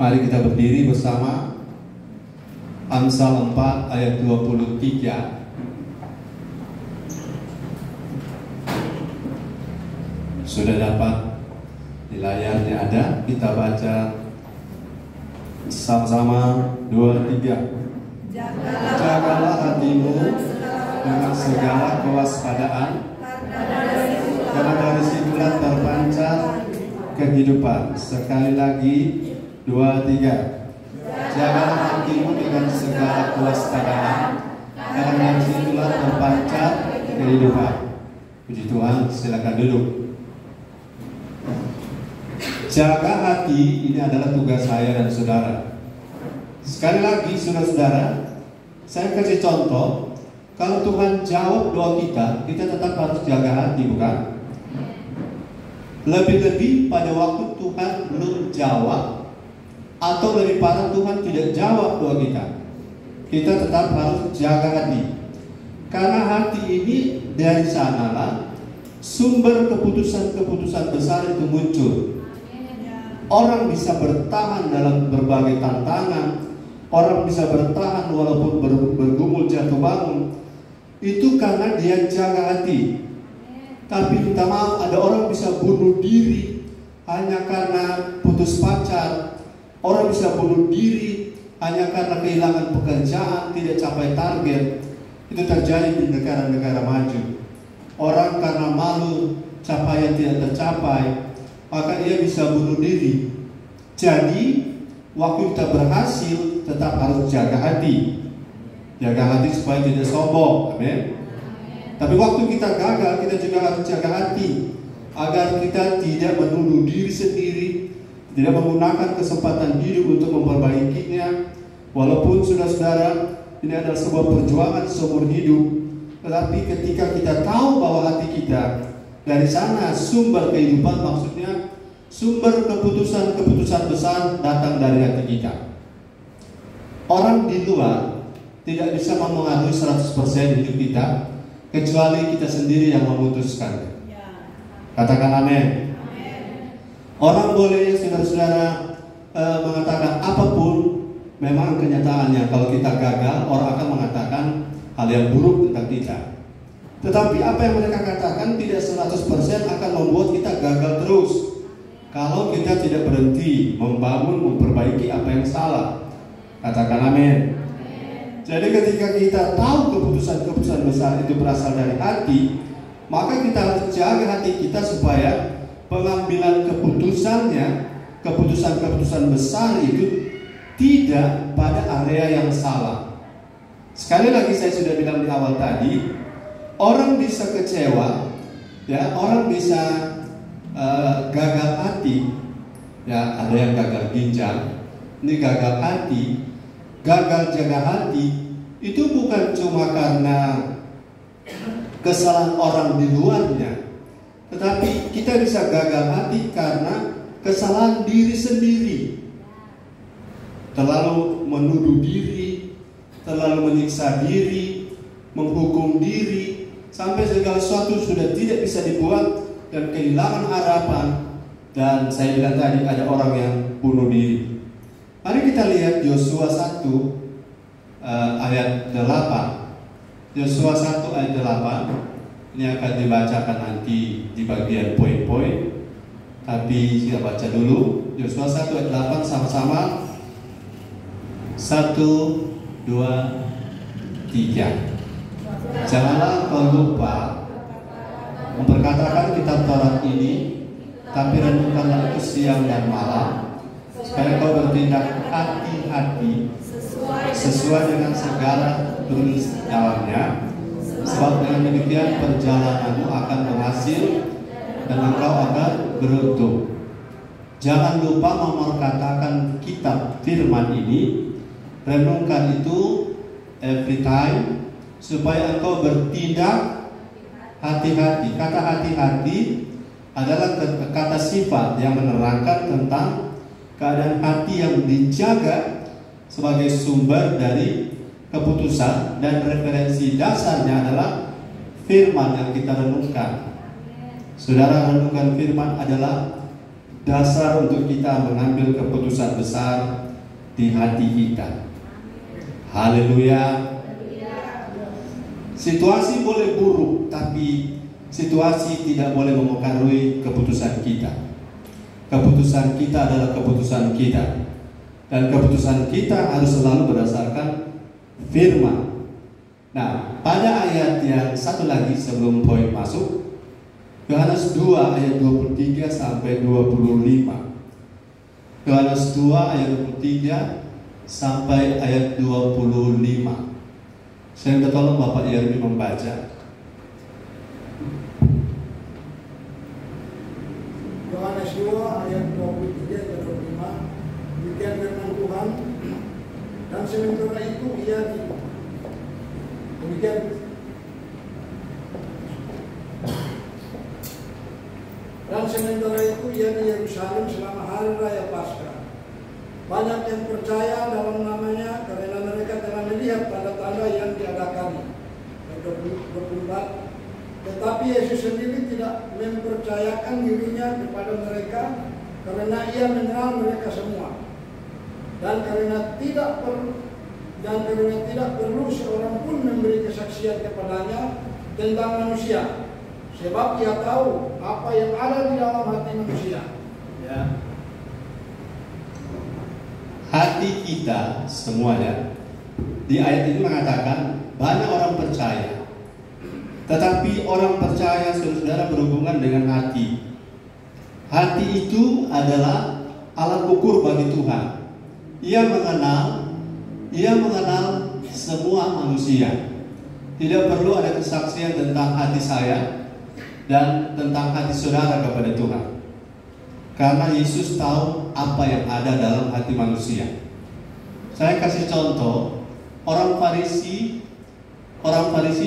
Mari kita berdiri bersama. Amsal 4 ayat 23. Sudah dapat di layarnya ada. Kita baca sama-sama 2, 3. Jagalah hatimu dengan segala kewaspadaan, karena dari situlah terpancar kehidupan. Sekali lagi 2, 3. Jagalah hatimu dengan segala kewaspadaan, karena dari situlah terpancar kehidupan. Puji Tuhan, silakan duduk. Jaga hati ini adalah tugas saya dan saudara. Sekali lagi saudara-saudara, saya kasih contoh. Kalau Tuhan jawab doa kita, kita tetap harus jaga hati, bukan? Lebih-lebih pada waktu Tuhan belum jawab, atau lebih parah Tuhan tidak jawab doa kita tetap harus jaga hati. Karena hati ini dari sanalah sumber keputusan-keputusan besar itu muncul. Orang bisa bertahan dalam berbagai tantangan, orang bisa bertahan walaupun bergumul jatuh bangun, itu karena dia jaga hati. Tapi kita mau ada orang bisa bunuh diri hanya karena putus pacar. Orang bisa bunuh diri hanya karena kehilangan pekerjaan, tidak capai target. Itu terjadi di negara-negara maju. Orang karena malu capaian tidak tercapai, maka ia bisa bunuh diri. Jadi waktu kita berhasil tetap harus jaga hati. Jaga hati supaya tidak sombong. Amin. Tapi waktu kita gagal, kita juga harus jaga hati agar kita tidak menuduh diri sendiri, tidak menggunakan kesempatan hidup untuk memperbaikinya. Walaupun saudara-saudara, ini adalah sebuah perjuangan seumur hidup, tetapi ketika kita tahu bahwa hati kita dari sana sumber kehidupan, maksudnya sumber keputusan-keputusan besar datang dari hati kita. Orang di luar tidak bisa mempengaruhi 100% hidup kita, kecuali kita sendiri yang memutuskan. Katakan amin. Orang boleh saudara-saudara mengatakan apapun, memang kenyataannya kalau kita gagal, orang akan mengatakan hal yang buruk tentang kita. Tetapi apa yang mereka katakan tidak 100% akan membuat kita gagal terus. Kalau kita tidak berhenti membangun, memperbaiki apa yang salah. Katakan amin. Jadi ketika kita tahu keputusan-keputusan besar itu berasal dari hati, maka kita harus jaga hati kita supaya pengambilan keputusannya, keputusan-keputusan besar itu tidak pada area yang salah. Sekali lagi saya sudah bilang di awal tadi, orang bisa kecewa, ya, orang bisa gagal hati, ya, ada yang gagal ginjal, ini gagal hati, gagal jaga hati. Itu bukan cuma karena kesalahan orang di luarnya, tetapi kita bisa gagal hati karena kesalahan diri sendiri. Terlalu menuduh diri, terlalu menyiksa diri, menghukum diri, sampai segala sesuatu sudah tidak bisa dibuat dan kehilangan harapan. Dan saya bilang tadi ada orang yang bunuh diri. Mari kita lihat Yosua 1 ayat 8. Yosua 1 ayat 8. Ini akan dibacakan nanti di bagian poin-poin, tapi kita baca dulu Yosua 1 ayat 8 sama-sama. 1, 2, 3. Janganlah kau lupa memperkatakan kitab Taurat ini, tapi renungkanlah itu siang dan malam, supaya kau bertindak hati-hati sesuai dengan segala tulis dalamnya. Sebab dengan demikian perjalananmu akan berhasil dan engkau akan beruntung. Jangan lupa memperkatakan kitab firman ini, renungkan itu every time, supaya engkau bertindak hati-hati. Kata hati-hati adalah kata sifat yang menerangkan tentang keadaan hati yang dijaga sebagai sumber dari keputusan, dan referensi dasarnya adalah firman yang kita renungkan. Saudara, renungan firman adalah dasar untuk kita mengambil keputusan besar di hati kita. Haleluya. Situasi boleh buruk, tapi situasi tidak boleh mempengaruhi keputusan kita. Keputusan kita adalah keputusan kita, dan keputusan kita harus selalu berdasarkan firman. Nah, pada ayat yang satu lagi sebelum poin masuk, Yohanes 2 ayat 23 sampai 25. Yohanes 2 ayat 23 sampai ayat 25. Saya minta tolong Bapak Yermi membaca. Yohanes 2 ayat 23 dan 25. Demikian firman Tuhan. Dan sementara itu ia di Yerusalem selama hari raya Paskah. Banyak yang percaya dalam namanya karena mereka telah melihat tanda-tanda yang diadakannya. Ayat 24. Tetapi Yesus sendiri tidak mempercayakan dirinya kepada mereka karena ia mengenal mereka semua. Dan karena tidak perlu seorang pun memberi kesaksian kepadanya tentang manusia, sebab ia tahu apa yang ada di dalam hati manusia. Ya. Hati kita semuanya di ayat ini mengatakan banyak orang percaya, tetapi orang percaya saudara berhubungan dengan hati. Hati itu adalah alat ukur bagi Tuhan. Ia mengenal semua manusia. Tidak perlu ada kesaksian tentang hati saya dan tentang hati saudara kepada Tuhan, karena Yesus tahu apa yang ada dalam hati manusia. Saya kasih contoh, orang Farisi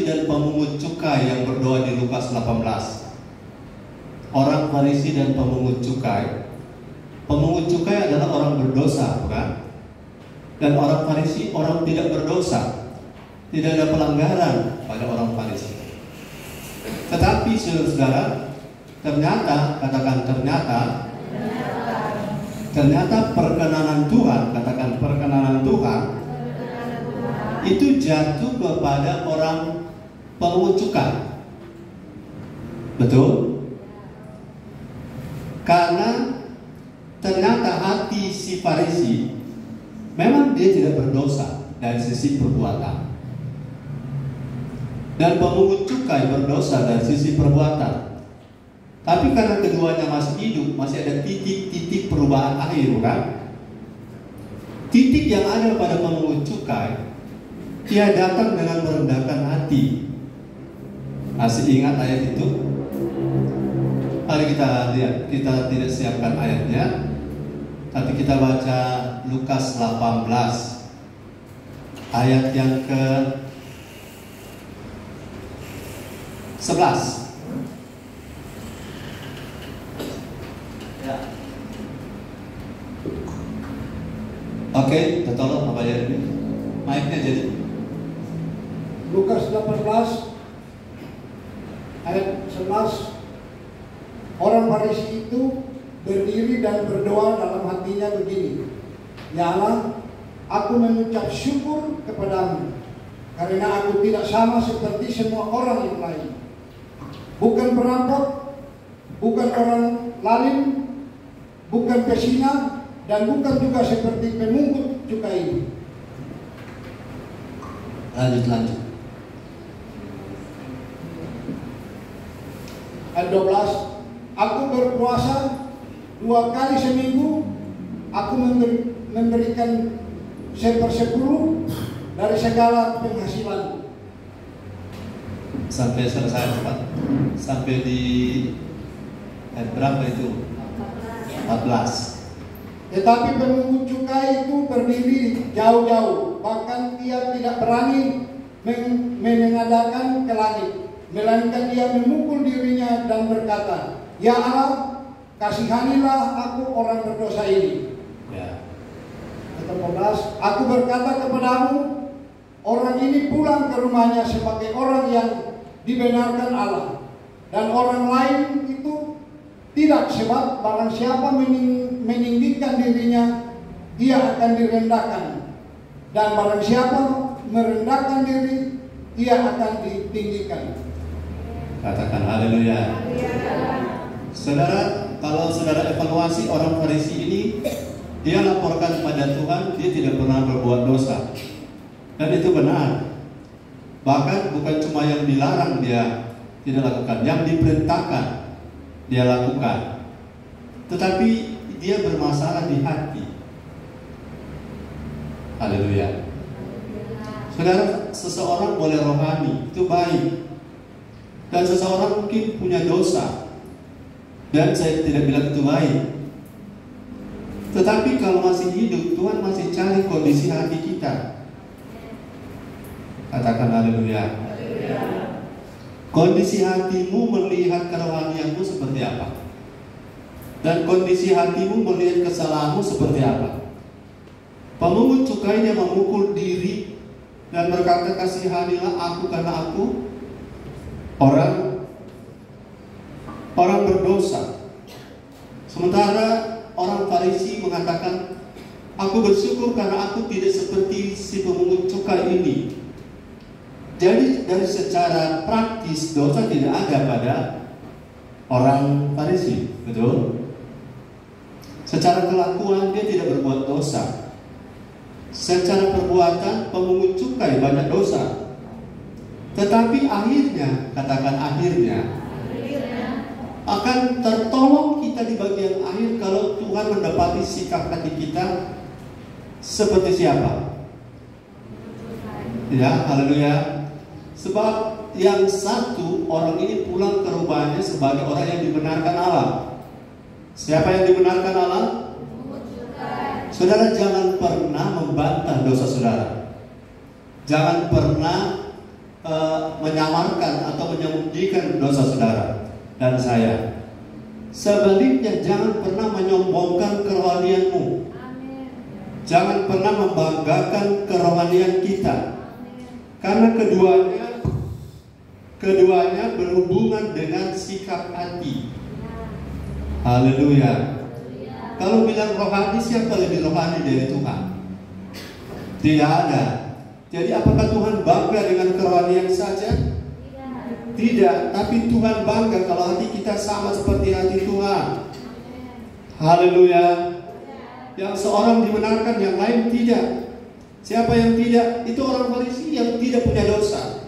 dan pemungut cukai yang berdoa di Lukas 18. Orang Farisi dan pemungut cukai. Pemungut cukai adalah orang berdosa, bukan? Dan orang Farisi orang tidak berdosa. Tidak ada pelanggaran pada orang Farisi. Tetapi saudara-saudara, ternyata, katakan ternyata perkenanan Tuhan, katakan perkenanan Tuhan, itu jatuh kepada orang pemungut cukai. Betul? Karena ternyata hati si Farisi memang dia tidak berdosa dari sisi perbuatan, dan pemungut cukai berdosa dari sisi perbuatan. Tapi karena keduanya masih hidup, masih ada titik-titik perubahan akhir, bukan? Titik yang ada pada pemungut cukai, dia datang dengan merendahkan hati. Masih ingat ayat itu? Mari kita lihat, kita tidak siapkan ayatnya, tapi kita baca Lukas 18 ayat yang ke 11. Ya. Oke, kita tolong Bapak Yermi. Mic-nya jadi. Lukas 18 ayat 11. Orang Farisi itu berdiri dan berdoa dalam hatinya begini, Ya Allah, aku mengucap syukur kepadamu karena aku tidak sama seperti semua orang yang lain. Bukan perampok, bukan orang lalim, bukan pesina, dan bukan juga seperti pemungut cukai ini. Lanjut. Ayat 12. Aku berpuasa 2 kali seminggu. Aku memberikan 1/10 dari segala penghasilan. Sampai selesai Pak. Sampai di berapa itu? 14. Tetapi pemungut cukai itu berdiri jauh-jauh, bahkan dia tidak berani menengadahkan ke langit, melainkan dia memukul dirinya dan berkata, Ya Allah, kasihanilah aku orang berdosa ini. Ya. 14. Aku berkata kepadamu, orang ini pulang ke rumahnya sebagai orang yang dibenarkan Allah, dan orang lain itu Tidak, sebab barang siapa meninggikan dirinya, ia akan direndahkan. Dan barang siapa merendahkan diri, ia akan ditinggikan. Katakan haleluya. Saudara, kalau saudara evaluasi orang Farisi ini, dia laporkan pada Tuhan, dia tidak pernah berbuat dosa. Dan itu benar. Bahkan bukan cuma yang dilarang dia tidak lakukan, yang diperintahkan dia lakukan. Tetapi dia bermasalah di hati. Haleluya. Saudara, seseorang boleh rohani, itu baik. Dan seseorang mungkin punya dosa. Dan saya tidak bilang itu baik. Tetapi kalau masih hidup, Tuhan masih cari kondisi hati kita. Katakan haleluya. Kondisi hatimu melihat kerohanianmu seperti apa? Dan kondisi hatimu melihat kesalahanmu seperti apa? Pemungut cukainya memukul diri dan berkata, kasihanilah aku karena aku orang berdosa. Sementara orang Farisi mengatakan, aku bersyukur karena aku tidak seperti si pemungut cukai ini. Jadi dari secara praktis dosa tidak ada pada orang Farisi, betul? Secara kelakuan dia tidak berbuat dosa. Secara perbuatan pemungut cukai banyak dosa. Tetapi akhirnya, katakan akhirnya, akan tertolong kita di bagian akhir kalau Tuhan mendapati sikap hati kita seperti siapa? Ya, haleluya. Sebab yang satu, orang ini pulang ke rumahnya sebagai orang yang dibenarkan Allah. Siapa yang dibenarkan Allah? Saudara, jangan pernah membantah dosa saudara. Jangan pernah menyamarkan atau menyembunyikan dosa saudara dan saya. Sebaliknya, jangan pernah menyombongkan kerohanianmu. Jangan pernah membanggakan kerohanian kita. Karena keduanya berhubungan dengan sikap hati. Haleluya. Kalau bilang rohani, siapa lebih rohani dari Tuhan? Tidak ada. Jadi apakah Tuhan bangga dengan kerohanian saja? Tidak, tapi Tuhan bangga kalau hati kita sama seperti hati Tuhan. Haleluya. Yang seorang dibenarkan, yang lain tidak. Siapa yang tidak? Itu orang Farisi yang tidak punya dosa.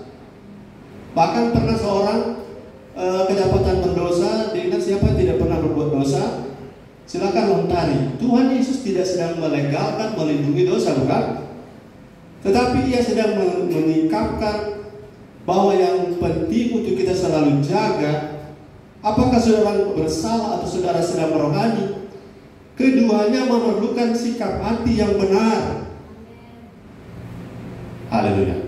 Bahkan pernah seorang kedapatan berdosa, dengan siapa tidak pernah berbuat dosa, silakan lontari. Tuhan Yesus tidak sedang melegalkan, melindungi dosa, bukan? Tetapi ia sedang menyingkapkan bahwa yang penting untuk kita selalu jaga, apakah saudara bersalah atau saudara sedang merohani, keduanya memerlukan sikap hati yang benar. Haleluya.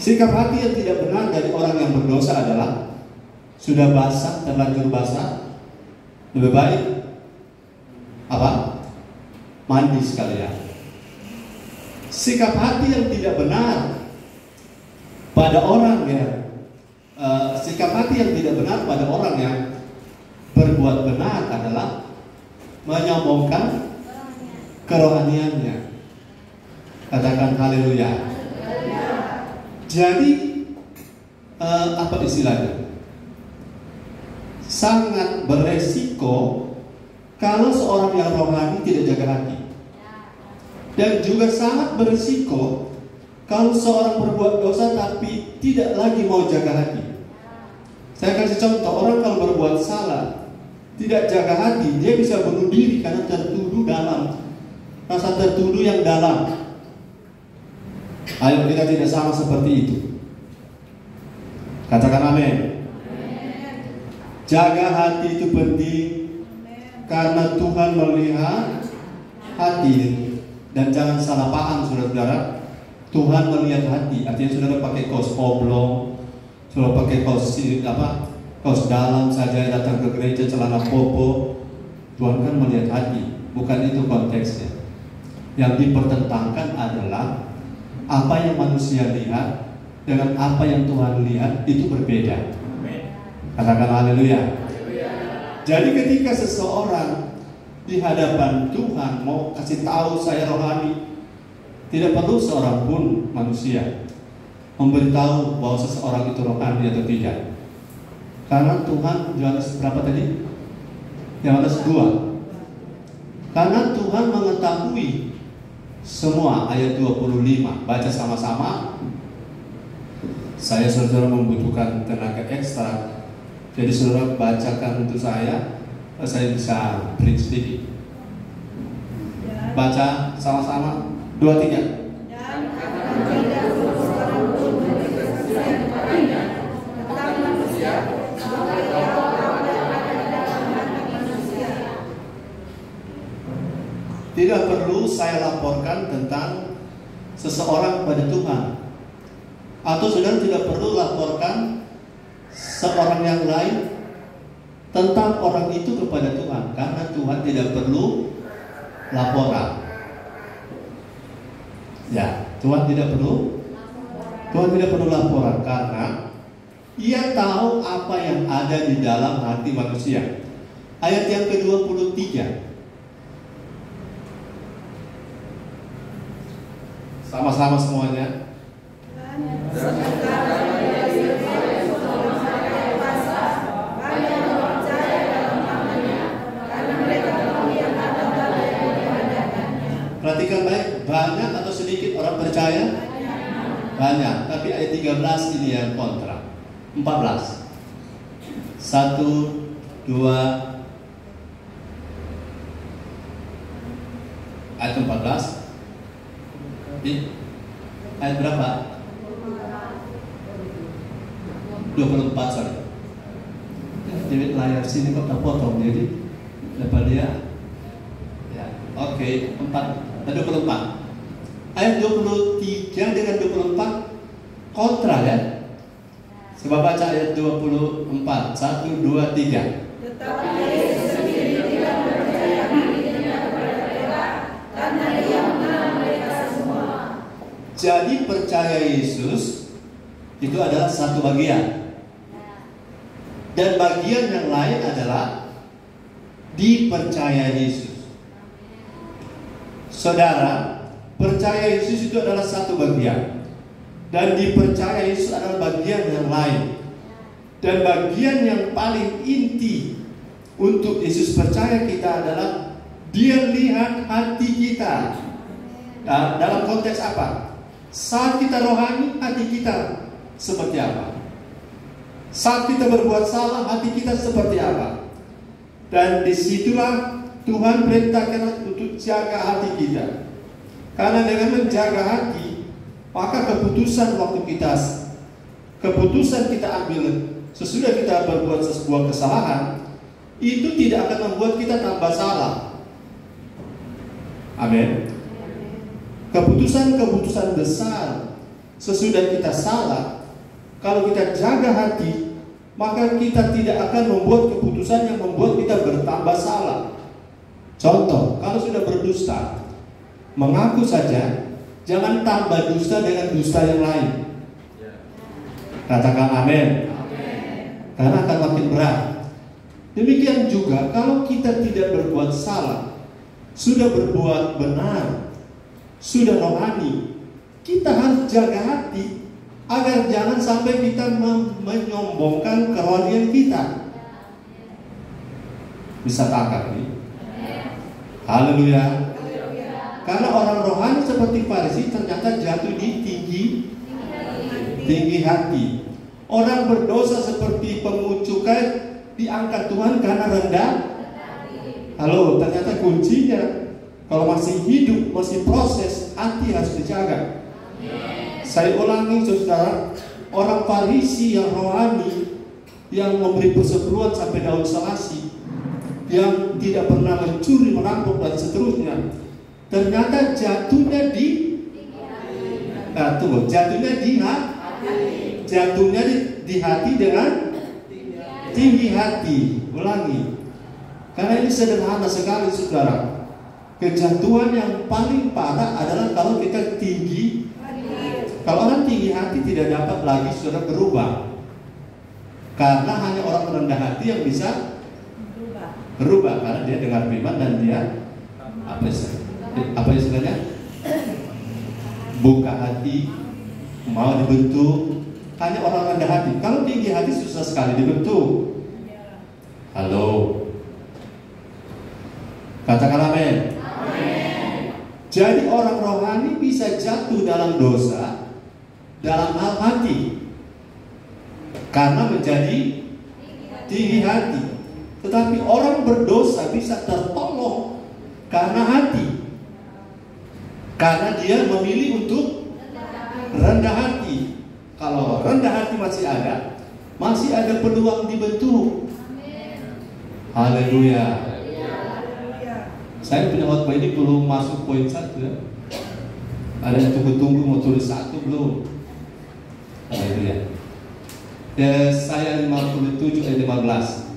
Sikap hati yang tidak benar dari orang yang berdosa adalah sudah basah, terlanjur basah, lebih baik apa? Mandi sekalian. Sikap hati yang tidak benar pada orang yang sikap hati yang tidak benar pada orang yang berbuat benar adalah menyombongkan kerohaniannya. Katakan haleluya. Jadi apa istilahnya? Sangat beresiko kalau seorang yang rohani tidak jaga hati. Dan juga sangat beresiko kalau seorang berbuat dosa tapi tidak lagi mau jaga hati. Saya kasih contoh, orang kalau berbuat salah tidak jaga hati, dia bisa bunuh diri karena tertuduh dalam rasa tertuduh yang dalam. Ayo kita tidak sama seperti itu. Katakan amin. Jaga hati itu penting, karena Tuhan melihat hati. Dan jangan salah paham saudara-saudara, Tuhan melihat hati. Artinya saudara pakai kaos oblong, saudara pakai kaos dalam saja datang ke gereja celana popo, Tuhan kan melihat hati. Bukan itu konteksnya. Yang dipertentangkan adalah apa yang manusia lihat dengan apa yang Tuhan lihat itu berbeda. Katakan haleluya. Jadi ketika seseorang di hadapan Tuhan mau kasih tahu saya rohani, tidak perlu seorang pun manusia memberitahu bahwa seseorang itu rohani atau tidak. Karena Tuhan, Yohanes berapa tadi? Yohanes 2. Karena Tuhan mengetahui semua, ayat 25. Baca sama-sama. Saya saudara membutuhkan tenaga ekstra, jadi saudara bacakan untuk saya bisa print sedikit. Baca sama-sama, 2, 3. Tidak perlu saya laporkan tentang seseorang kepada Tuhan, atau saudara tidak perlu laporkan seorang yang lain tentang orang itu kepada Tuhan, karena Tuhan tidak perlu laporan. Ya, Tuhan tidak perlu laporan karena Ia tahu apa yang ada di dalam hati manusia. Ayat yang ke-23. Sama-sama semuanya. Perhatikan baik, banyak atau sedikit orang percaya? Banyak, tapi ayat 13 ini yang kontra. 14. 1, 2, ayat 14. Ayat berapa? 24, sorry. Jadi layar sini kok terpotong, jadi dapat dia. Ya, oke, 24. Ayat 23 dengan 24 kontra ya. Coba baca ayat 24. 1, 2, 3. Tetapi Yesus sendiri tidak mempercayakan dirinya kepada mereka karena Ia mengenal mereka semua. Jadi percaya Yesus itu adalah satu bagian, dan bagian yang lain adalah dipercaya Yesus. Saudara, percaya Yesus itu adalah satu bagian, dan dipercaya Yesus adalah bagian yang lain. Dan bagian yang paling inti untuk Yesus percaya kita adalah Dia lihat hati kita. Nah, dalam konteks apa? Saat kita rohani, hati kita seperti apa? Saat kita berbuat salah, hati kita seperti apa? Dan disitulah Tuhan perintahkan untuk jaga hati kita. Karena dengan menjaga hati, maka keputusan kita ambil sesudah kita berbuat sebuah kesalahan, itu tidak akan membuat kita tambah salah. Amin. Keputusan besar sesudah kita salah, kalau kita jaga hati, maka kita tidak akan membuat keputusan yang membuat kita bertambah salah. Contoh, kalau sudah berdusta, mengaku saja, jangan tambah dusta dengan dusta yang lain. Katakan amin. Karena akan makin berat. Demikian juga kalau kita tidak berbuat salah, sudah berbuat benar, sudah rohani, kita harus jaga hati agar jangan sampai kita menyombongkan kerohanian kita. Bisa tangkap nih? Haleluya. Karena orang rohani seperti Farisi ternyata jatuh di tinggi hati. Orang berdosa seperti pemungut cukai diangkat Tuhan karena rendah. Halo, ternyata kuncinya kalau masih hidup, masih proses, hati harus dijaga. Saya ulangi saudara, orang Farisi yang rohani, yang memberi persepuluhan sampai daun selasi, yang tidak pernah mencuri, merampok dan seterusnya, ternyata jatuhnya di hati dengan tinggi hati. Ulangi, karena ini sederhana sekali saudara. Kejatuhan yang paling parah adalah kalau kita tinggi. Kalau orang tinggi hati tidak dapat lagi saudara berubah, karena hanya orang rendah hati yang bisa berubah karena dia dengar firman dan dia apa istilahnya? Buka hati, mau dibentuk. Hanya orang rendah hati. Kalau tinggi hati susah sekali dibentuk. Halo. Katakan amin. Jadi orang rohani bisa jatuh dalam dosa dalam hal hati karena menjadi tinggi hati. Tetapi orang berdosa bisa tertolong karena hati, karena dia memilih untuk rendah hati. Kalau rendah hati masih ada peluang dibentuk. Haleluya. Saya punya khotbah ini belum masuk poin 1 ya. Ada yang tunggu-tunggu mau tulis 1 belum? Haleluya. Saya 57 ayat 15.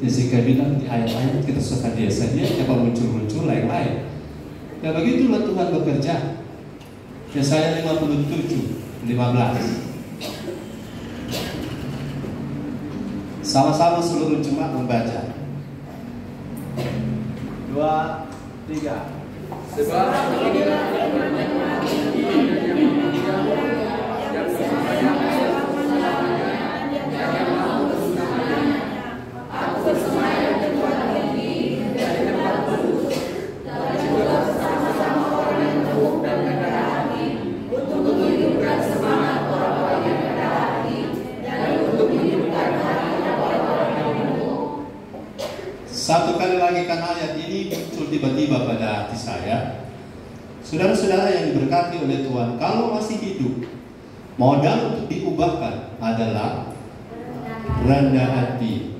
Jessica bilang di ayat-ayat kita suka dia saja, apa muncul-muncul lain-lain. Ya begitulah Tuhan bekerja. Saya 57 15. Sama-sama seluruh jemaat membaca. 2, 3. Sebab inilah firman yang mati yang mulia yang bersama yang mau bersamanya. Aku bersemayam di tempat tinggi dari tempat kudus dan juga bersama-sama orang yang teguh dan rendah hati untuk menghidupkan semangat orang-orang yang rendah hati dan untuk menghidupkan hati orang-orang yang penuh. Satu kali lagi kan ayat ini muncul tiba-tiba pada hati saya. Saudara-saudara yang diberkati oleh Tuhan, kalau masih hidup, modal untuk diubahkan adalah rendah hati.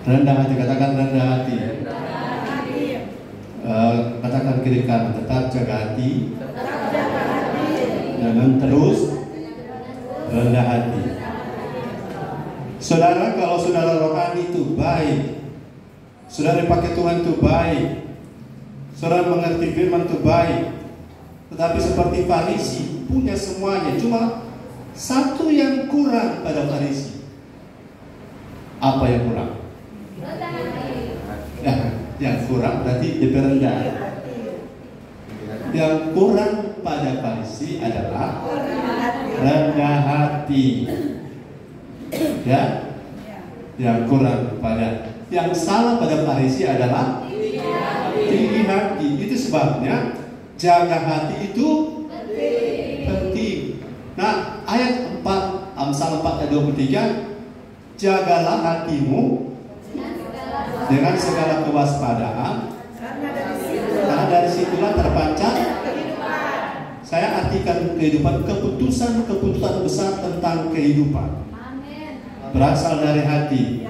Rendah hati, katakan rendah hati. Katakan kiri kanan, tetap jaga hati. Jangan terus rendah hati. Saudara, kalau saudara rohani itu baik, saudara dipakai Tuhan itu baik, saudara mengerti firman itu baik, tetapi seperti Farisi punya semuanya, cuma satu yang kurang pada Farisi. Apa yang kurang? Ya, yang kurang berarti lebih rendah. Yang kurang pada Farisi adalah rendah hati. Ya, yang kurang pada, yang salah pada Farisi adalah tinggi hati. Itu sebabnya jaga hati itu penting. Nah, ayat 4 Amsal 4 ayat 23, jagalah hatimu dengan segala kewaspadaan, karena dari situlah terpancar. Saya artikan kehidupan, keputusan besar tentang kehidupan berasal dari hati.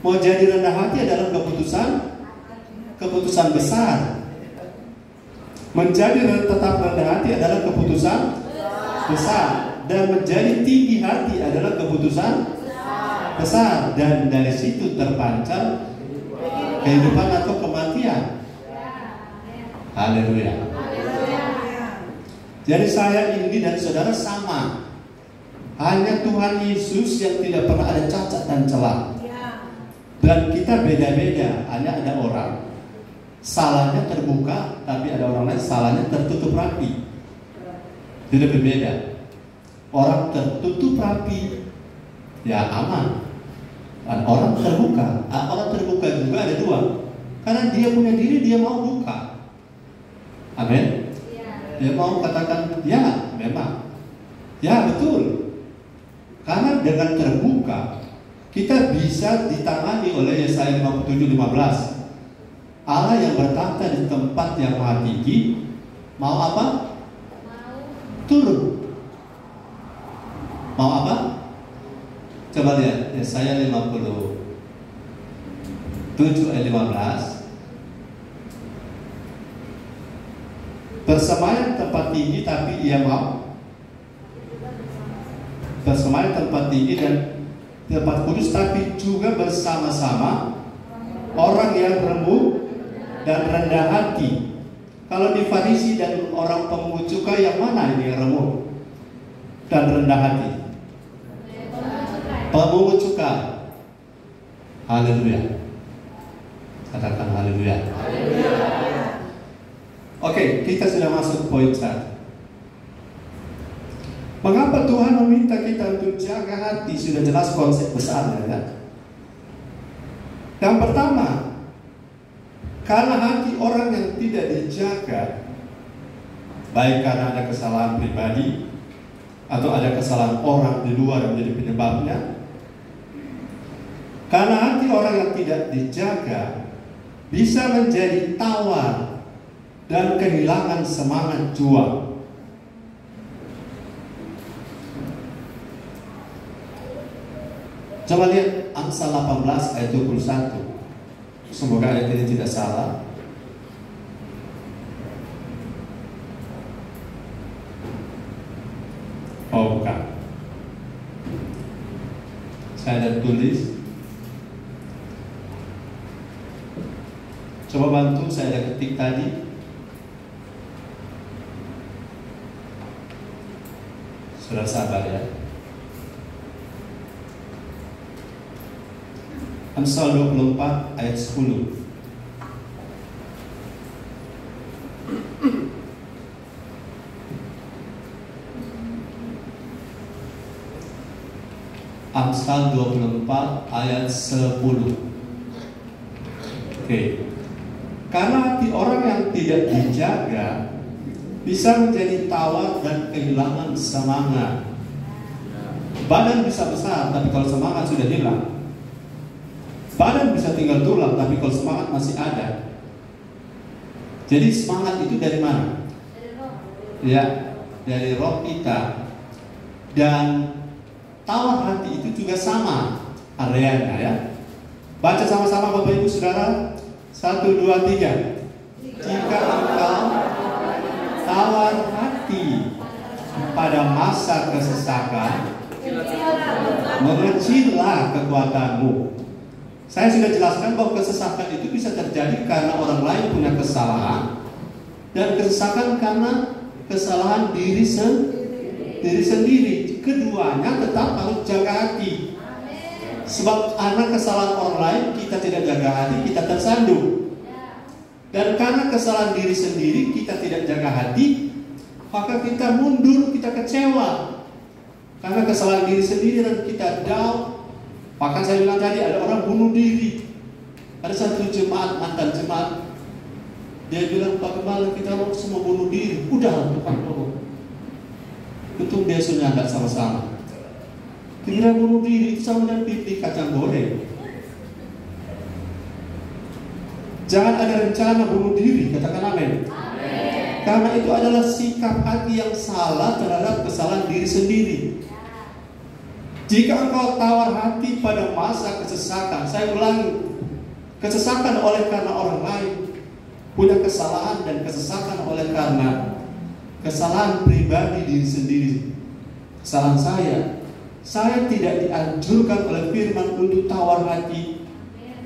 Mau jadi rendah hati adalah keputusan besar. Menjadi tetap rendah hati adalah keputusan besar. Dan menjadi tinggi hati adalah keputusan besar. Dan dari situ terpancar kehidupan atau kematian. Haleluya. Jadi saya ini dan saudara sama. Hanya Tuhan Yesus yang tidak pernah ada cacat dan celah. Dan kita beda-beda. Hanya ada orang salahnya terbuka, tapi ada orang lain salahnya tertutup rapi. Itu berbeda. Orang tertutup rapi, ya aman. Dan orang terbuka juga ada dua. Karena dia punya diri, dia mau buka. Amin. Dia mau katakan, ya memang, ya betul. Karena dengan terbuka kita bisa ditangani oleh Yesaya 57:15. Allah yang bertahta di tempat yang maha tinggi mau apa? Turun. Mau apa? Coba lihat Yesaya 57 ayat 15. Bersemayam tempat tinggi tapi ia mau bersemayam tempat tinggi dan tempat kudus, tapi juga bersama-sama orang yang remuk dan rendah hati. Kalau di Farisi dan orang pemungut cukai, yang mana ini yang remuk dan rendah hati? Pemungut cukai. Haleluya. Katakan haleluya. Oke, kita sudah masuk poin 1. Mengapa Tuhan meminta kita untuk jaga hati? Sudah jelas konsep besarnya, kan? Yang pertama, karena hati orang yang tidak dijaga, baik karena ada kesalahan pribadi atau ada kesalahan orang di luar yang menjadi penyebabnya. Karena hati orang yang tidak dijaga bisa menjadi tawar dan kehilangan semangat juang. Coba lihat Amsal 18 ayat 21. Semoga ayat ini tidak salah. Oh, bukan. Saya ada tulis. Coba bantu, saya ada ketik tadi. Sudah sabar ya. Amsal 24 ayat 10. Amsal 24 ayat 10. Oke. Karena hati orang yang tidak dijaga bisa menjadi tawar dan kehilangan semangat. Badan bisa besar, tapi kalau semangat sudah hilang. Badan bisa tinggal tulang, tapi kalau semangat masih ada. Jadi semangat itu dari mana? Ya, dari roh kita. Dan tawar hati itu juga sama areanya ya. Baca sama-sama Bapak Ibu Saudara. 1, 2, 3. Jika engkau tawar hati pada masa kesesakan, mengecillah kekuatanmu. Saya sudah jelaskan bahwa kesesakan itu bisa terjadi karena orang lain punya kesalahan, dan kesesakan karena kesalahan diri sendiri. Keduanya tetap harus jaga hati. Sebab karena kesalahan orang lain kita tidak jaga hati, kita tersandung. Dan karena kesalahan diri sendiri kita tidak jaga hati, maka kita mundur, kita kecewa. Karena kesalahan diri sendiri dan kita down. Bahkan saya bilang tadi ada orang bunuh diri. Ada satu jemaat, mantan jemaat, dia bilang, Pak Gembala, kita semua bunuh diri. Udah, Tuhan tolong. Untung dia sudah nggak sama-sama. Kira bunuh diri itu sama dengan pipih kacang goreng. Jangan ada rencana bunuh diri, katakan amin. Karena itu adalah sikap hati yang salah terhadap kesalahan diri sendiri. Jika engkau tawar hati pada masa kesesakan, saya ulangi, kesesakan oleh karena orang lain, punya kesalahan dan kesesakan oleh karena kesalahan pribadi diri sendiri. Kesalahan saya tidak dianjurkan oleh firman untuk tawar hati,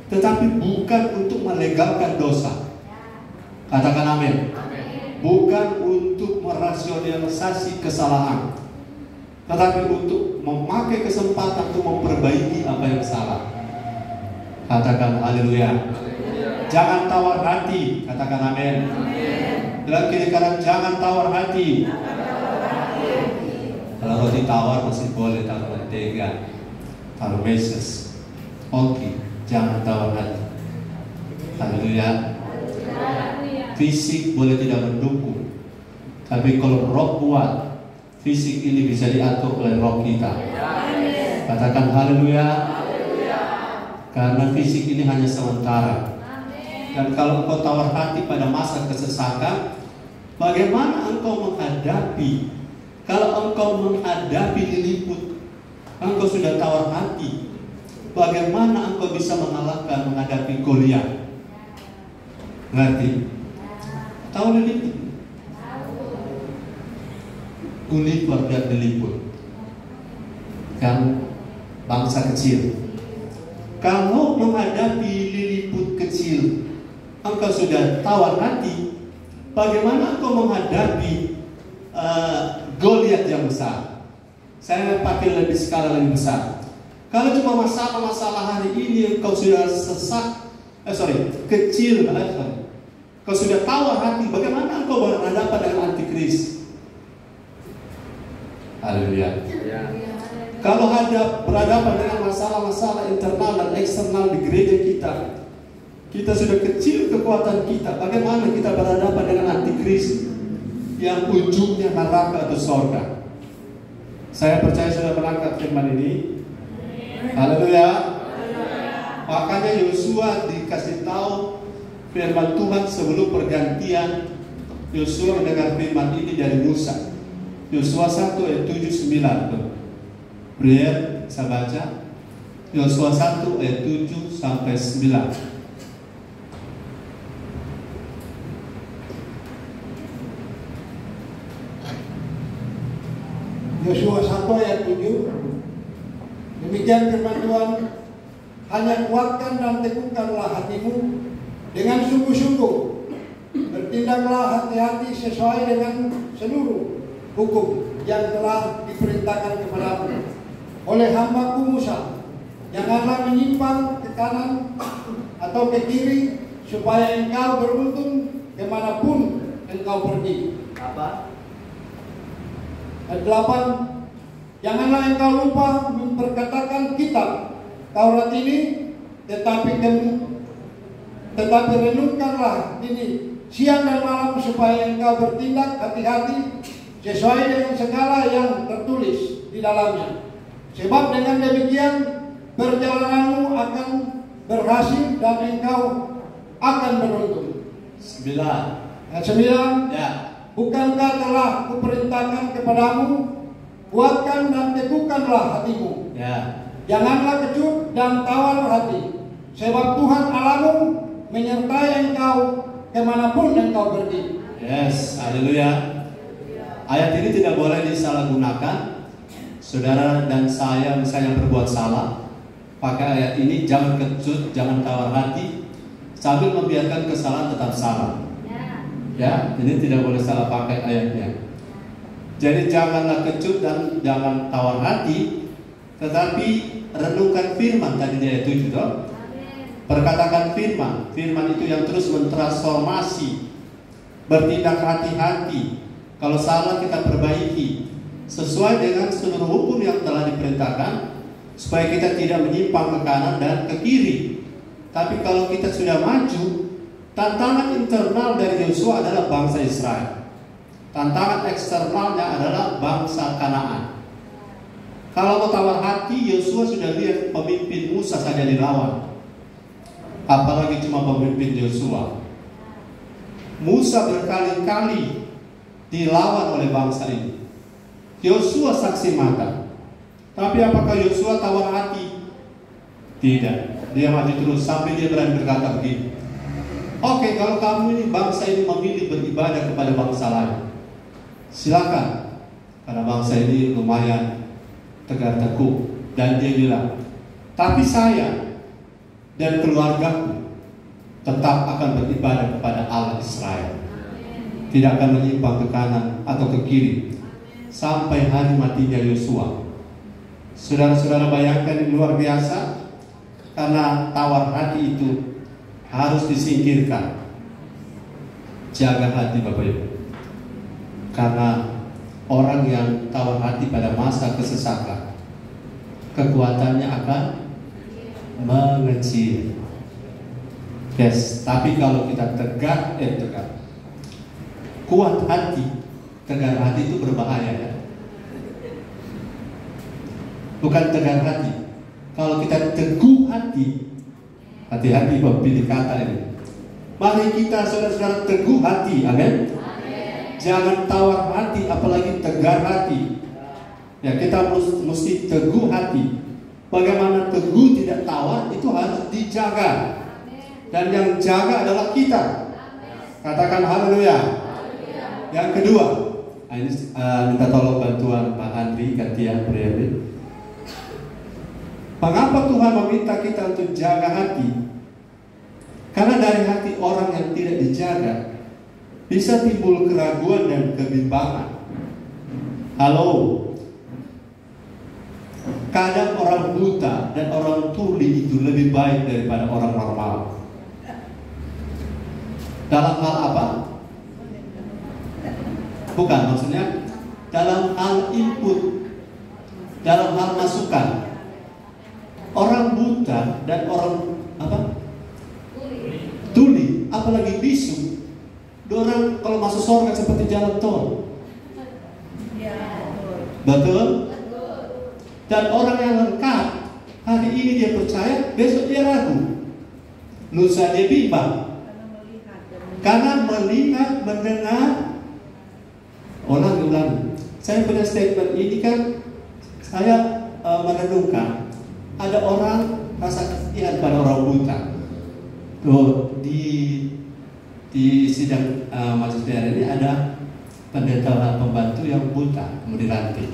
tetapi bukan untuk melegalkan dosa. Katakan amin. Bukan untuk merasionalisasi kesalahan, tetapi untuk memakai kesempatan untuk memperbaiki apa yang salah. Katakan haleluya. Jangan tawar hati. Katakan amin. Bilang kiri kanan, jangan tawar hati. Kalau roti tawar masih boleh, taruh mentega, taruh meses. Oke, jangan tawar hati. Haleluya. Fisik boleh tidak mendukung, tapi kalau roh kuat, fisik ini bisa diatur oleh roh kita. Katakan haleluya. Karena fisik ini hanya sementara. Dan kalau engkau tawar hati pada masa kesesakan, bagaimana engkau menghadapi? Kalau engkau menghadapi diliput, engkau sudah tawar hati, bagaimana engkau bisa menghadapi Goliat? Ngerti? Tahu diliput? Gulliver dan diliput. Kan bangsa kecil. Kalau menghadapi liliput kecil, engkau sudah tawar hati, bagaimana engkau menghadapi Goliat yang besar? Saya pakai skala lebih besar. Kalau cuma masalah-masalah hari ini kau sudah kecil, kau sudah tawar hati, bagaimana kau berhadapan dengan antikris? Haleluya. Kalau ada berhadapan dengan masalah-masalah internal dan eksternal di gereja kita sudah kecil kekuatan kita, bagaimana kita berhadapan dengan antikris yang ujungnya neraka atau surga? Saya percaya sudah menangkap firman ini. Haleluya. Makanya Yosua dikasih tahu firman Tuhan sebelum pergantian. Yosua mendengar firman ini dari Musa. Yosua 1 ayat 7-9. Brian, saya baca. Yosua 1 ayat 7 sampai 9. Yosua 1 ayat 7. Demikian firman Tuhan, hanya kuatkan dan teguhkanlah hatimu dengan sungguh-sungguh. Bertindaklah hati-hati sesuai dengan seluruh hukum yang telah diperintahkan kepadamu oleh hambaku Musa. Janganlah menyimpang ke kanan atau ke kiri, supaya engkau beruntung kemanapun engkau pergi. Ayat 8. Janganlah engkau lupa memperkatakan kitab Taurat ini, tetapi renungkanlah ini siang dan malam, supaya engkau bertindak hati-hati sesuai dengan segala yang tertulis di dalamnya. Sebab dengan demikian perjalananmu akan berhasil dan engkau akan beruntung. 9. Ayat 9. Ya. Bukankah telah kuperintahkan kepadamu, kuatkan dan teguhkanlah hatimu. Ya. Janganlah kecut dan tawar hati, sebab Tuhan Allahmu menyertai engkau kemanapun engkau pergi. Yes, haleluya. Ayat ini tidak boleh disalahgunakan. Saudara dan saya misalnya berbuat salah, pakai ayat ini, jangan kecut, jangan tawar hati, sambil membiarkan kesalahan tetap salah. Ya, ini tidak boleh salah pakai ayatnya. Jadi janganlah kecut dan jangan tawar hati, tetapi renungkan firman tadi di ayat 7 toh. Perkatakan firman. Firman itu yang terus mentransformasi. Bertindak hati-hati. Kalau salah kita perbaiki sesuai dengan seluruh hukum yang telah diperintahkan, supaya kita tidak menyimpang ke kanan dan ke kiri. Tapi kalau kita sudah maju, tantangan internal dari Yosua adalah bangsa Israel. Tantangan eksternalnya adalah bangsa Kanaan. Kalau mau tawar hati, Yosua sudah lihat pemimpin Musa saja dilawan, apalagi cuma pemimpin Yosua. Musa berkali-kali dilawan oleh bangsa ini. Yosua saksi mata. Tapi apakah Yosua tawar hati? Tidak. Dia maju terus sampai dia berani berkata begini, oke, kalau kamu ini bangsa ini memilih beribadah kepada bangsa lain, silakan, karena bangsa ini lumayan tegar teguh. Dan dia bilang, tapi saya dan keluargaku tetap akan beribadah kepada Allah Israel, tidak akan menyimpang ke kanan atau ke kiri sampai hari matinya Yosua. Saudara-saudara, bayangkan ini luar biasa. Karena tawar hati itu harus disingkirkan. Jaga hati Bapak Ibu, karena orang yang tawar hati pada masa kesesatan, kekuatannya akan mengecil. Yes, tapi kalau kita tegar, kuat hati, tegar hati itu berbahaya ya. Bukan tegar hati. Kalau kita teguh hati, hati-hati pilih kata ini. Mari kita saudara-saudara teguh hati, amin. Jangan tawar hati, apalagi tegar hati. Ya, kita mesti teguh hati. Bagaimana teguh tidak tawar itu harus dijaga. Dan yang jaga adalah kita. Katakan haleluya. Yang kedua, ini minta tolong bantuan Pak Andri gantian Brian. Mengapa Tuhan meminta kita untuk jaga hati? Karena dari hati orang yang tidak dijaga bisa timbul keraguan dan kebimbangan. Halo. kadang orang buta dan orang tuli itu lebih baik daripada orang normal. Dalam hal apa? Bukan, maksudnya dalam hal input, dalam hal masukan. Orang buta dan orang apa? Tuli, apalagi bisu. Orang kalau masuk surga seperti jalan tol. Betul? Dan orang yang lengkap, hari ini dia percaya, besok dia ragu, lusa dia bimbang. Karena melihat, mendengar, ulang-ulang. Saya punya statement ini kan, saya merenungkan. Ada orang rasa kasihan pada orang buta. Tuh, di sidang majelis ini ada pendeta pembantu yang buta, mau dilantik.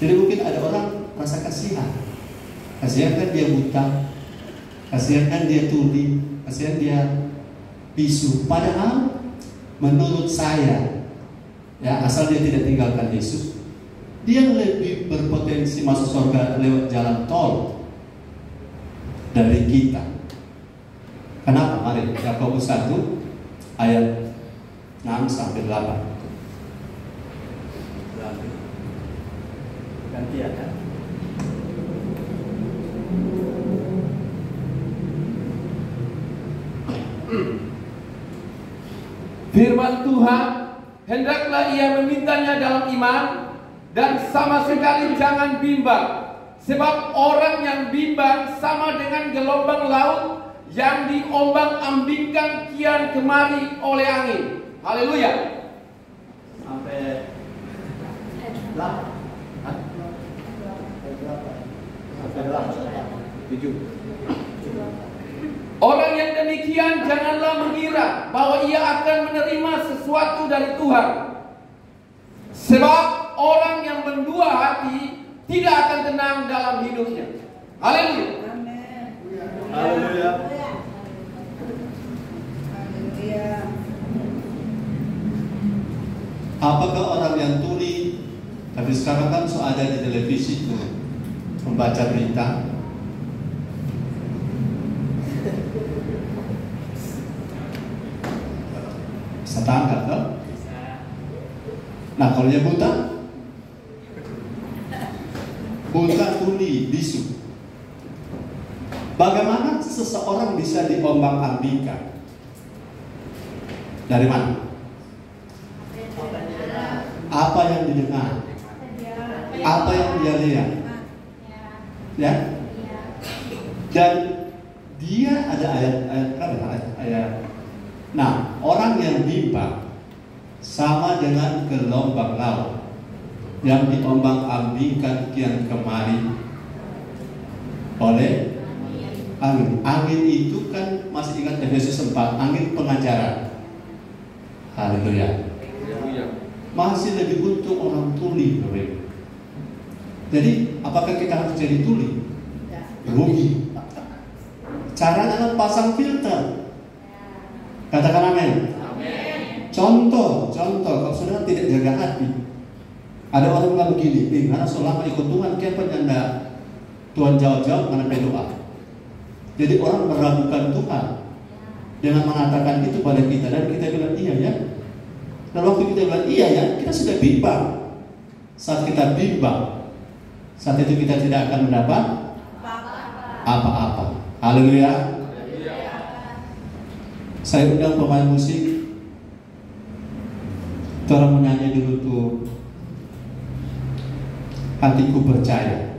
Jadi mungkin ada orang rasa kasihan. Kasihan kan dia buta, kasihan kan dia tuli, kasihan dia bisu. Padahal menurut saya, ya asal dia tidak tinggalkan Yesus, dia lebih berpotensi masuk surga lewat jalan tol dari kita. Kenapa? Mari Yakobus 1 ayat 6 sampai 8. Gantian kan? Firman Tuhan, hendaklah ia memintanya dalam iman dan sama sekali jangan bimbang, sebab orang yang bimbang sama dengan gelombang laut yang diombang-ambingkan kian kemari oleh angin. Haleluya. Sampai 8. Sampai 7. Orang yang demikian janganlah mengira bahwa ia akan menerima sesuatu dari Tuhan. Sebab orang yang mendua hati tidak akan tenang dalam hidupnya. Haleluya. Haleluya. Apakah orang yang tuli, tapi sekarang kan ada di televisi itu membaca berita, bisa tangkap kan? Nah kalau dia buta, tuli, bisu, bagaimana seseorang bisa diombang-ambingkan? Dari mana? Apa yang didengar? Apa yang dia lihat? Ya? Dan dia ada ayat. Nah, orang yang bimbang sama dengan gelombang laut yang diombang-ambingkan kian kemari oleh angin. Angin itu kan masih ingat Efesus 4, angin pengajaran. Haleluya. Masih lebih untung orang tuli, Bapak. Jadi, apakah kita harus jadi tuli? Rugi. Caranya pasang filter. Katakan amin. Contoh, kalau saudara tidak jaga hati. Ada orang bilang begini, karena selama ikut Tuhan, kenapa anda Tuhan jawab karena berdoa. Jadi orang meragukan Tuhan dengan mengatakan itu pada kita, dan kita bilang iya ya. Dan waktu kita bilang iya ya, kita sudah bimbang. Saat kita bimbang, saat itu kita tidak akan mendapat apa-apa. Haleluya. Saya undang pemain musik. Orang menyanyi dulu tuh, hatiku percaya.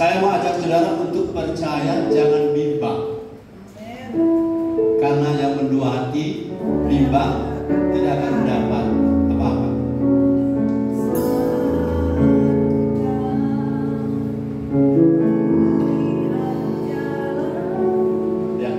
Saya mau ajak saudara untuk percaya, jangan bimbang. Karena yang mendua hati bimbang tidak akan mendapat apa-apa. Ya.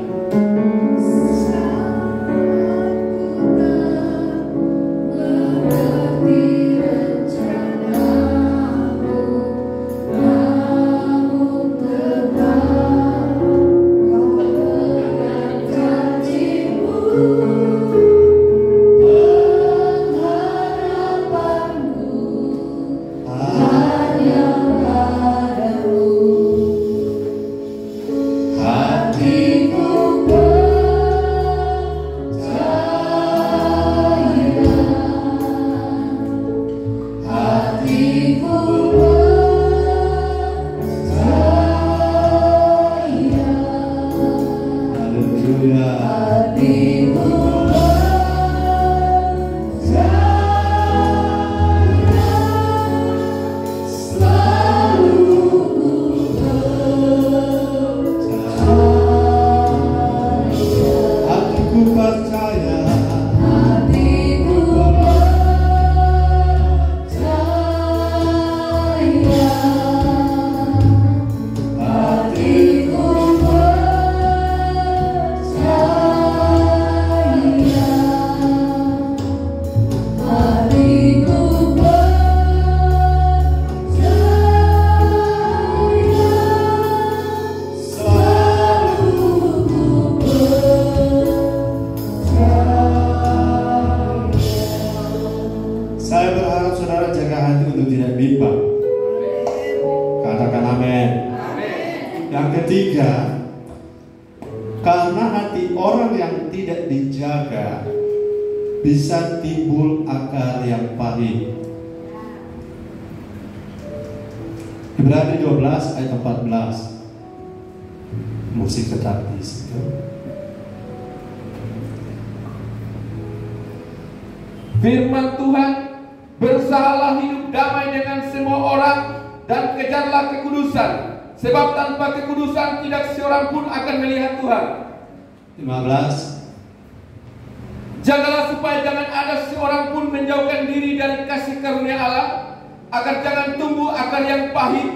Saya berharap saudara jaga hati untuk tidak bimbang. Katakan amin. Yang ketiga, karena hati orang yang tidak dijaga bisa timbul akar yang pahit. Ibrani 12 ayat 14. Musik tetap di situ. Firman Tuhan, berusahalah hidup damai dengan semua orang dan kejarlah kekudusan, sebab tanpa kekudusan tidak seorang pun akan melihat Tuhan. 15. Jagalah supaya jangan ada seorang pun menjauhkan diri dari kasih karunia Allah, agar jangan tumbuh akar yang pahit,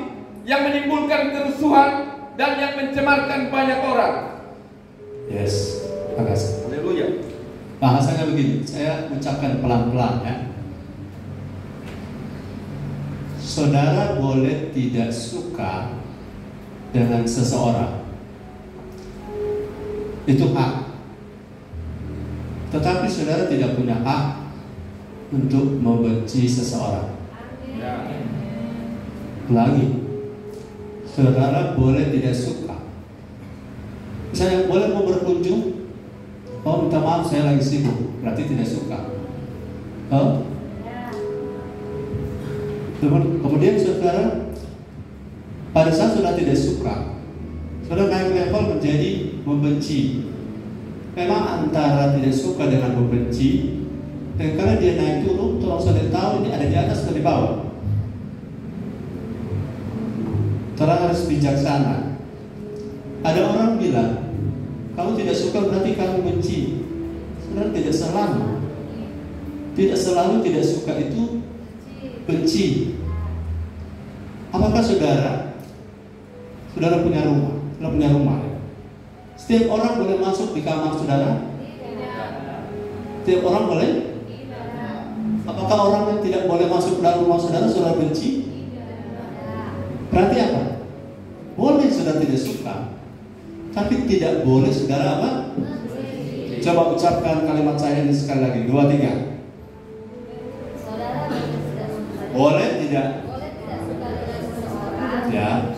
yang menimbulkan kerusuhan dan yang mencemarkan banyak orang. Yes, terima kasih. Haleluya. Bahasanya begini, saya ucapkan pelan-pelan ya. Saudara boleh tidak suka dengan seseorang, itu hak. Tetapi saudara tidak punya hak untuk membenci seseorang. Lagi, saudara boleh tidak suka. Misalnya boleh mau berkunjung, oh minta maaf saya lagi sibuk, berarti tidak suka. Oh? Kemudian saudara, pada saat sudah tidak suka, saudara naik level menjadi membenci. Memang antara tidak suka dengan membenci, dan karena dia naik turun, tolong saudara tahu ini ada di atas atau di bawah. Saudara harus bijaksana. Ada orang bilang, kamu tidak suka berarti kamu benci. Saudara, tidak selalu. Tidak selalu tidak suka itu benci. Apakah saudara punya rumah? Saudara punya rumah ya? Setiap orang boleh masuk di kamar saudara? Setiap orang boleh? Apakah orang yang tidak boleh masuk dalam rumah saudara, saudara benci? Berarti apa? Boleh saudara tidak suka, tapi tidak boleh saudara apa? Coba ucapkan kalimat saya ini sekali lagi, 2, 3. Boleh tidak? Ya.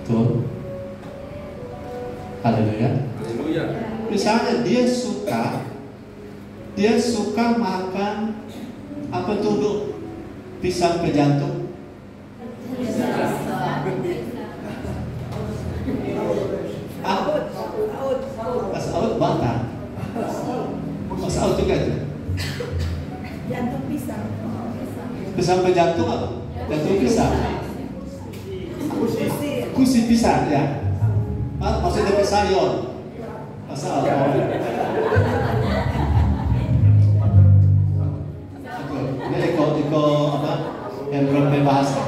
Tuh. Haleluya. Misalnya dia suka makan apa tuh, pisang ke jantung. Pas out bakar. Pas out juga itu. Jantung pisang. Pisang ke jantung apa? Jatuh pisah. Kusi pisah ya. Maksudnya sayur. Asal. Ini iko apa? Yang bahasa.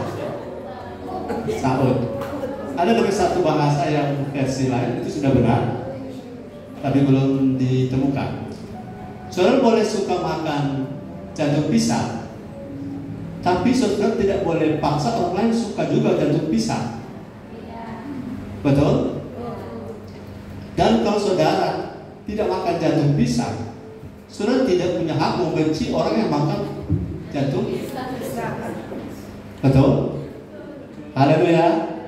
Saud. Ada lebih satu bahasa yang versi lain itu sudah benar, tapi belum ditemukan. Saudara boleh suka makan jantung pisah, tapi saudara tidak boleh paksa orang lain suka juga jantung pisah. Betul? Dan kalau saudara tidak makan jantung pisah, saudara tidak punya hak membenci orang yang makan jantung pisah. Betul? Haleluya.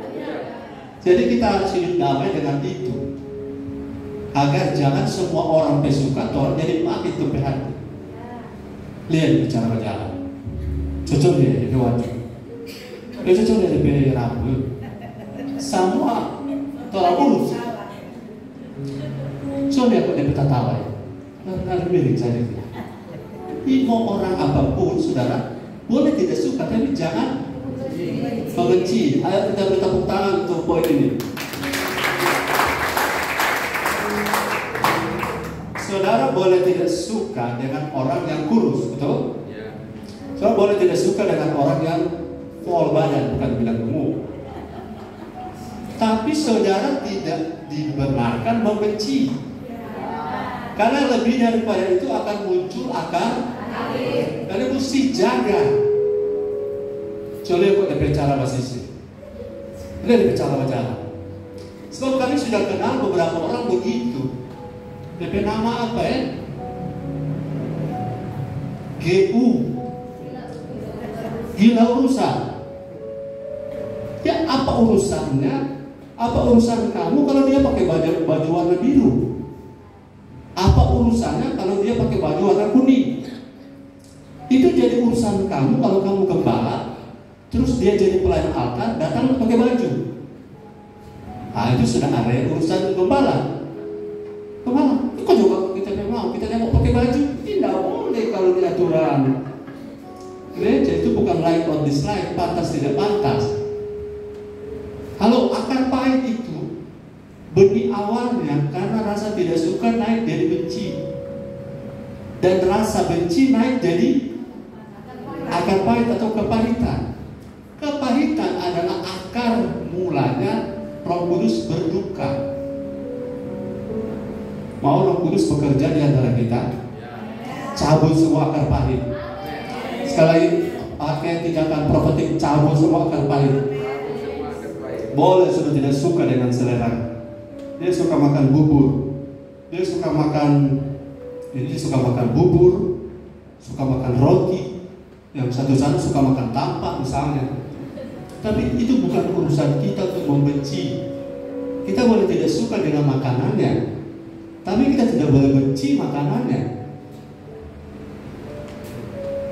Jadi kita harus hidup damai dengan itu, agar jangan semua orang pesuka atau jadi makin tuh hati. Lihat bicara berjalan. Cocok dia itu wajib. Dia cocok dia lebih rambut. Semua tolak urus. So dia kok dia tertawa ya. Lalu miring saja. Mau orang apapun, saudara, boleh tidak suka, tapi jangan membenci. Ayo kita beri tepuk tangan untuk poin ini. Saudara boleh tidak suka dengan orang yang kurus, betul? Saudara boleh tidak suka dengan orang yang full badan, bukan bilang gemuk. Tapi saudara tidak dibenarkan membenci. Karena lebih daripada itu akan muncul akar. Karena mesti jaga. Coba kok dia bicara bahasa sih. Dia bicara macam. Sebab kami sudah kenal beberapa orang begitu. DP nama apa ya? GU. Gila urusan. Ya apa urusannya? Apa urusan kamu kalau dia pakai baju warna biru? Apa urusannya kalau dia pakai baju warna kuning? Itu jadi urusan kamu kalau kamu gembala. Terus dia jadi pelayan altar, datang pakai baju. Nah itu sudah area urusan gembala. Gembala, kok juga kita mau pakai baju? Tidak boleh kalau di aturan. Gereja itu bukan like or dislike, pantas tidak pantas. Kalau akar pahit itu benih awalnya karena rasa tidak suka naik jadi benci, dan rasa benci naik jadi akar pahit atau kepahitan. Kepahitan adalah akar mulanya Roh Kudus berduka. Mau Roh Kudus bekerja di antara kita, cabut semua akar pahit. Sekali lagi pakai tindakan profetik, cabut semua akar pahit. Boleh sudah tidak suka dengan selera. Dia suka makan bubur, dia suka makan bubur, suka makan roti, yang satu sana suka makan tampak misalnya. Tapi itu bukan urusan kita untuk membenci. Kita boleh tidak suka dengan makanannya, tapi kita tidak boleh benci makanannya.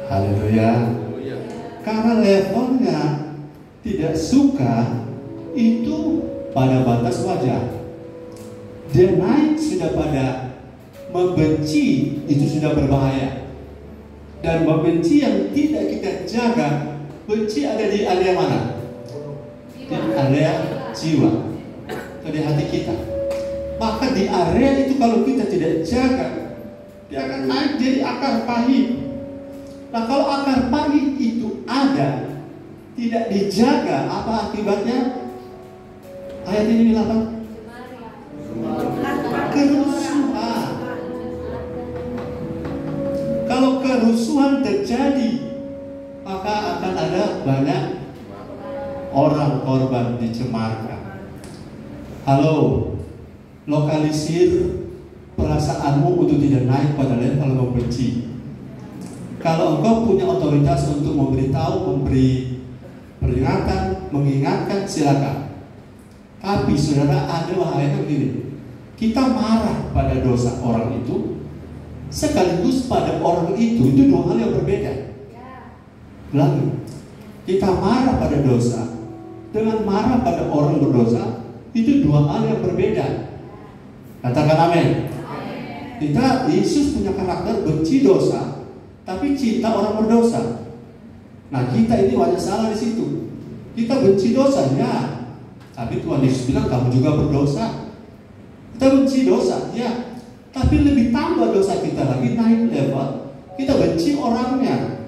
Haleluya. Karena levelnya tidak suka itu pada batas wajar. Dia naik sudah pada membenci, itu sudah berbahaya. Dan membenci yang tidak kita jaga, benci ada di area mana? Di area jiwa atau di hati kita. Maka di area itu kalau kita tidak jaga, dia akan naik jadi akar pahit. Nah kalau akar pahit itu ada, tidak dijaga, apa akibatnya? Ayat ini bilang apa? Kerusuhan. Kalau kerusuhan terjadi, maka akan ada banyak orang korban dicemarkan. Halo, lokalisir perasaanmu untuk tidak naik pada level membenci. Kalau engkau punya otoritas untuk memberitahu, memberi peringatan, mengingatkan, silakan. Tapi saudara, ada bahayanya begini. Kita marah pada dosa orang itu, sekaligus pada orang itu dua hal yang berbeda. Lagi, kita marah pada dosa dengan marah pada orang berdosa, itu dua hal yang berbeda. Katakan amin. Kita, Yesus punya karakter benci dosa, tapi cinta orang berdosa. Nah, kita ini banyak salah di situ. Kita benci dosanya, tapi Tuhan Yesus bilang kamu juga berdosa. Kita benci dosa, ya. Tapi lebih tambah dosa kita lagi, naik level. Kita benci orangnya.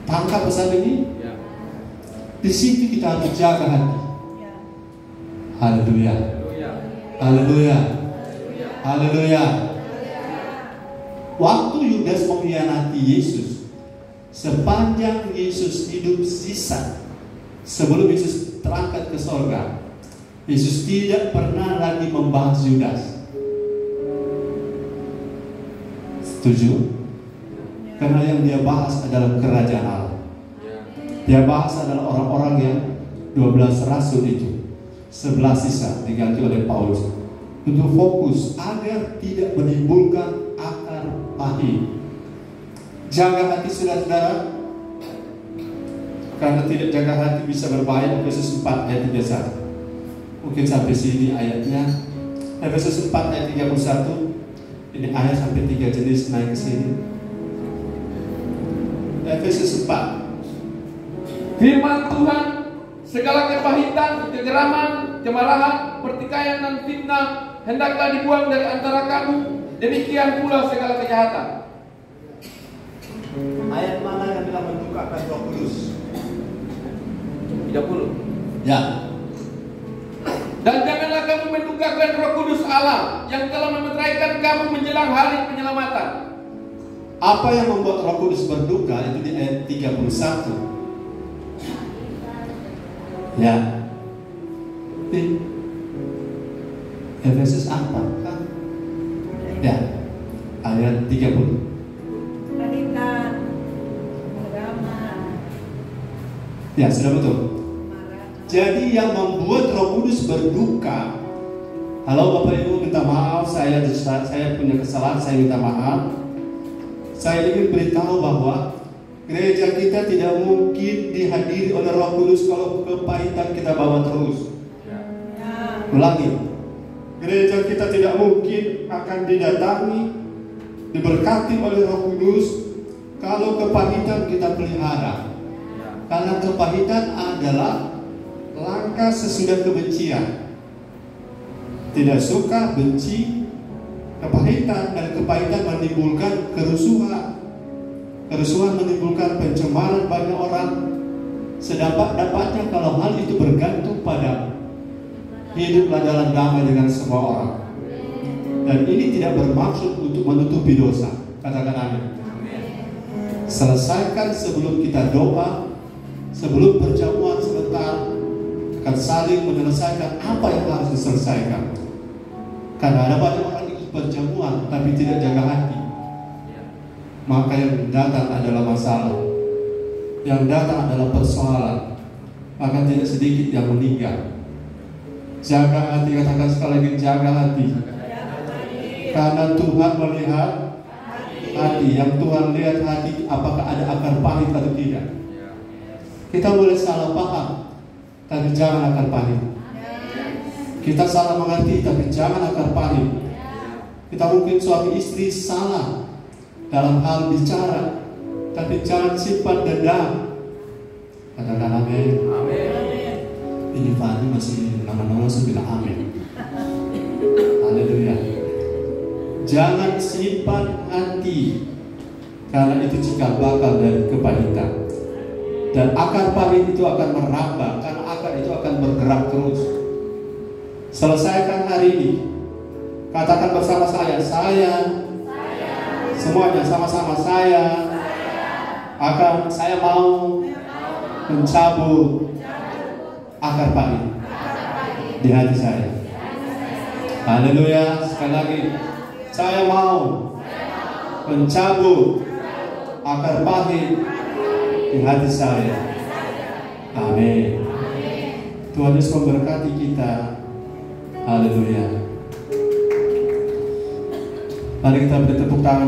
Tangkap pesan ini? Ya. Di situ kita harus jaga hati. Haleluya. Haleluya. Haleluya. Haleluya. Waktu Yudas mengkhianati Yesus, sepanjang Yesus hidup sisa, sebelum Yesus terangkat ke sorga, Yesus tidak pernah lagi membahas Yudas. Setuju? Karena yang dia bahas adalah kerajaan Allah. Dia bahas adalah orang-orang yang 12 rasul itu, 11 sisa diganti oleh Paulus, untuk fokus agar tidak menimbulkan akar pahit. Jaga hati saudara-saudara, karena tidak jaga hati bisa berbahaya. Efesus 4 ayat 31. Mungkin sampai sini ayatnya. Efesus 4 ayat 31. Ini ayat sampai 3 jenis naik ke sini. Efesus 4. Firman Tuhan, segala kepahitan, kegeraman, kemarahan, pertikaian dan fitnah hendaklah dibuang dari antara kamu. Demikian pula segala kejahatan. Ayat mana yang bilang mendukakkan Roh Kudus? 30. Ya. Dan janganlah kamu mendukakkan Roh Kudus Allah yang telah memeteraikan kamu menjelang hari penyelamatan. Apa yang membuat Roh Kudus berduka itu di ayat 31. Ya. Efesus apa? Ya. Ayat 30. Ya, sudah betul. Jadi yang membuat Roh Kudus berduka. Halo Bapak Ibu, minta maaf, saya punya kesalahan, saya minta maaf. Saya ingin beritahu bahwa gereja kita tidak mungkin dihadiri oleh Roh Kudus kalau kepahitan kita bawa terus. Ulangi. Gereja kita tidak mungkin akan didatangi, diberkati oleh Roh Kudus kalau kepahitan kita pelihara. Karena kepahitan adalah langkah sesudah kebencian. Tidak suka, benci, kepahitan, dan kepahitan menimbulkan kerusuhan. Kerusuhan menimbulkan pencemaran banyak orang. Sedapat-dapatnya kalau hal itu bergantung pada hiduplah dalam damai dengan semua orang. Dan ini tidak bermaksud untuk menutupi dosa. Katakan amin. Selesaikan sebelum kita doa. Sebelum perjamuan sebentar, akan saling menyelesaikan apa yang harus diselesaikan. Karena ada banyak orang ikut perjamuan tapi tidak jaga hati, maka yang datang adalah masalah, yang datang adalah persoalan, maka tidak sedikit yang meninggal. Jaga hati, katakan sekali lagi, jaga hati. Karena Tuhan melihat hati. Yang Tuhan lihat hati, apakah ada akar pahit atau tidak. Kita boleh salah paham, tapi jangan akar pahit. Kita salah mengerti, tapi jangan akar pahit. Kita mungkin suami istri salah dalam hal bicara, tapi jangan simpan dendam. Katakan amin. Ini Fahri masih nama-nama bilang amin. Haleluya. Jangan simpan hati, karena itu cikal bakal dari kepahitan. Dan akar pahit itu akan merambah, karena akar itu akan bergerak terus. Selesaikan hari ini. Katakan bersama saya. Semuanya sama-sama saya mau mencabut akar pahit di hati saya. Haleluya. Sekali lagi, saya mau mencabut akar pahit di hati saya. Amin. Tuhan Yesus memberkati kita. Haleluya. Mari kita beri tepuk tangan.